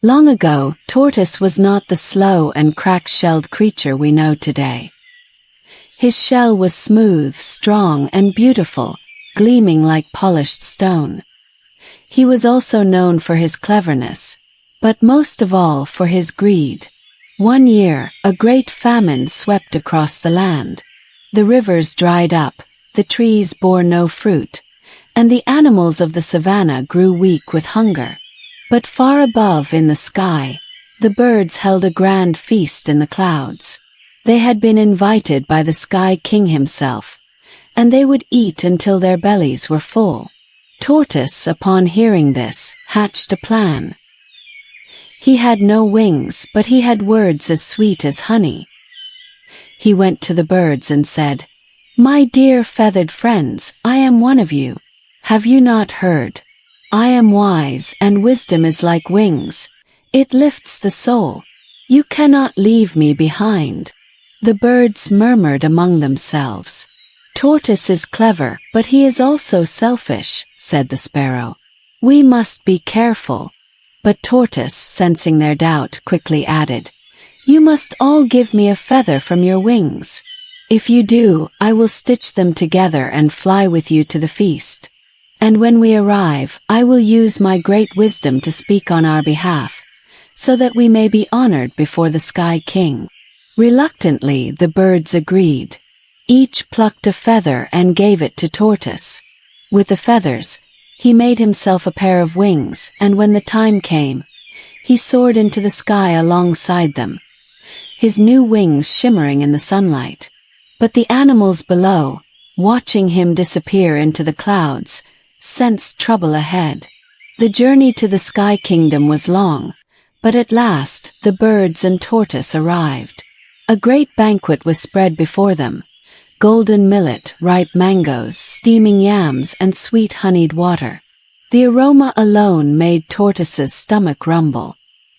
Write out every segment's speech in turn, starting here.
Long ago, Tortoise was not the slow and crack-shelled creature we know today. His shell was smooth, strong, and beautiful, gleaming like polished stone. He was also known for his cleverness, but most of all for his greed. One year, a great famine swept across the land. The rivers dried up, the trees bore no fruit, and the animals of the savanna grew weak with hunger. But far above in the sky, the birds held a grand feast in the clouds. They had been invited by the Sky King himself, and they would eat until their bellies were full. Tortoise, upon hearing this, hatched a plan. He had no wings, but he had words as sweet as honey. He went to the birds and said, "My dear feathered friends, I am one of you. Have you not heard? I am wise, and wisdom is like wings. It lifts the soul. You cannot leave me behind." The birds murmured among themselves. "Tortoise is clever, but he is also selfish," said the sparrow. "We must be careful." But Tortoise, sensing their doubt, quickly added, "You must all give me a feather from your wings. If you do, I will stitch them together and fly with you to the feast. And when we arrive, I will use my great wisdom to speak on our behalf, so that we may be honored before the Sky King." Reluctantly, the birds agreed. Each plucked a feather and gave it to Tortoise. With the feathers, he made himself a pair of wings, and when the time came, he soared into the sky alongside them, his new wings shimmering in the sunlight. But the animals below, watching him disappear into the clouds, sensed trouble ahead. The journey to the Sky Kingdom was long, but at last the birds and Tortoise arrived. A great banquet was spread before them: golden millet, ripe mangoes, steaming yams, and sweet honeyed water. The aroma alone made Tortoise's stomach rumble.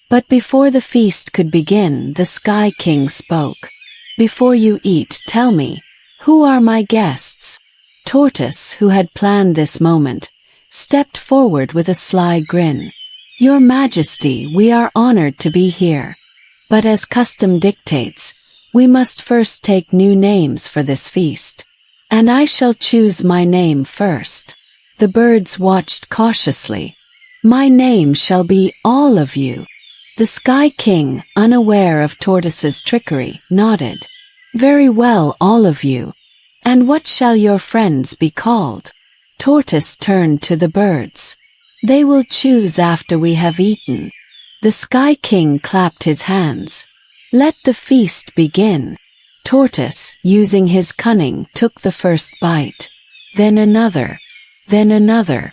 But before the feast could begin, the Sky King spoke. "Before you eat, tell me, who are my guests?" Tortoise, who had planned this moment, stepped forward with a sly grin. "Your Majesty, we are honored to be here. But as custom dictates, we must first take new names for this feast. And I shall choose my name first." The birds watched cautiously. "My name shall be All of You." The Sky King, unaware of Tortoise's trickery, nodded. "Very well, all of you. And what shall your friends be called?" Tortoise turned to the birds. "They will choose after we have eaten." The Sky King clapped his hands. "Let the feast begin." Tortoise, using his cunning, took the first bite. Then another. Then another.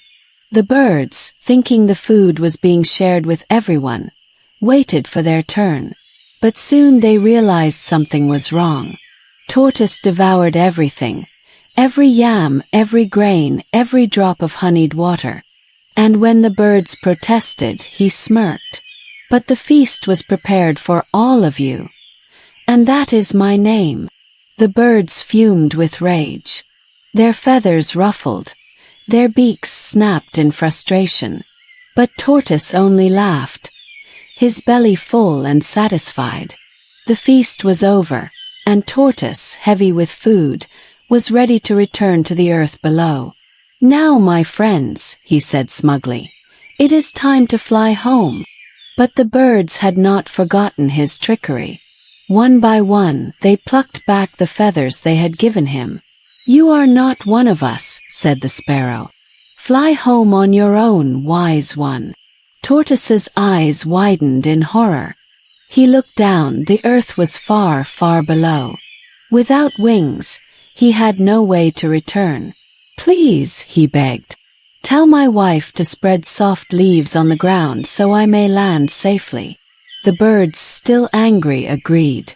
The birds, thinking the food was being shared with everyone, waited for their turn. But soon they realized something was wrong. Tortoise devoured everything. Every yam, every grain, every drop of honeyed water. And when the birds protested, he smirked. "But the feast was prepared for all of you. And that is my name." The birds fumed with rage. Their feathers ruffled. Their beaks snapped in frustration. But Tortoise only laughed, his belly full and satisfied. The feast was over, and Tortoise, heavy with food, was ready to return to the earth below. "Now, my friends," he said smugly, "it is time to fly home." But the birds had not forgotten his trickery. One by one, they plucked back the feathers they had given him. "You are not one of us," said the sparrow. "Fly home on your own, wise one." Tortoise's eyes widened in horror. He looked down. The earth was far, far below. Without wings, he had no way to return. "Please," he begged, "tell my wife to spread soft leaves on the ground so I may land safely." The birds, still angry, agreed.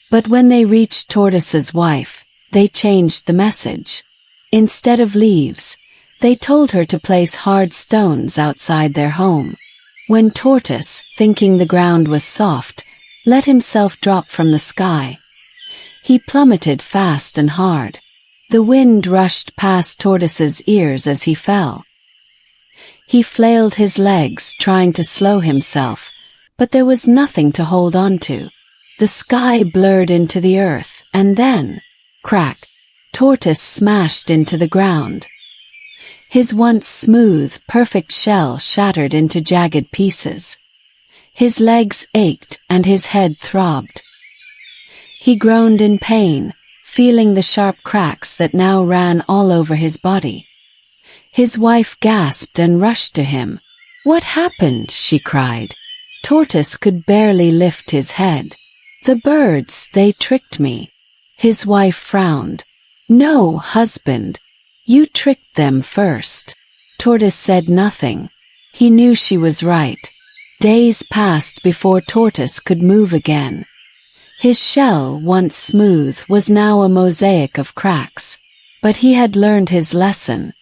But when they reached Tortoise's wife, they changed the message. Instead of leaves, they told her to place hard stones outside their home. When Tortoise, thinking the ground was soft, let himself drop from the sky, he plummeted fast and hard. The wind rushed past Tortoise's ears as he fell. He flailed his legs, trying to slow himself, But there was nothing to hold on to. The sky blurred into the earth, and then, crack, Tortoise smashed into the ground. His once smooth, perfect shell shattered into jagged pieces. His legs ached and his head throbbed. He groaned in pain, feeling the sharp cracks that now ran all over his body. His wife gasped and rushed to him. "What happened?" she cried. Tortoise could barely lift his head. "The birds, they tricked me." His wife frowned. "No, husband. You tricked them first." Tortoise said nothing. He knew she was right. Days passed before Tortoise could move again. His shell, once smooth, was now a mosaic of cracks. But he had learned his lesson.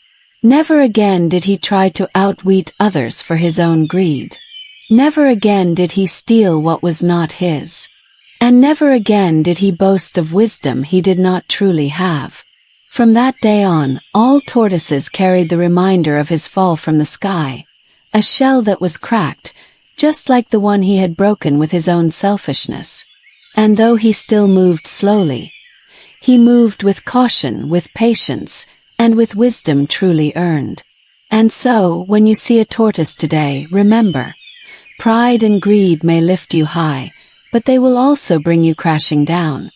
Never again did he try to outwit others for his own greed. Never again did he steal what was not his. And never again did he boast of wisdom he did not truly have. From that day on, all tortoises carried the reminder of his fall from the sky, a shell that was cracked, just like the one he had broken with his own selfishness. And though he still moved slowly, he moved with caution, with patience, and with wisdom truly earned. And so, when you see a tortoise today, remember, pride and greed may lift you high, but they will also bring you crashing down.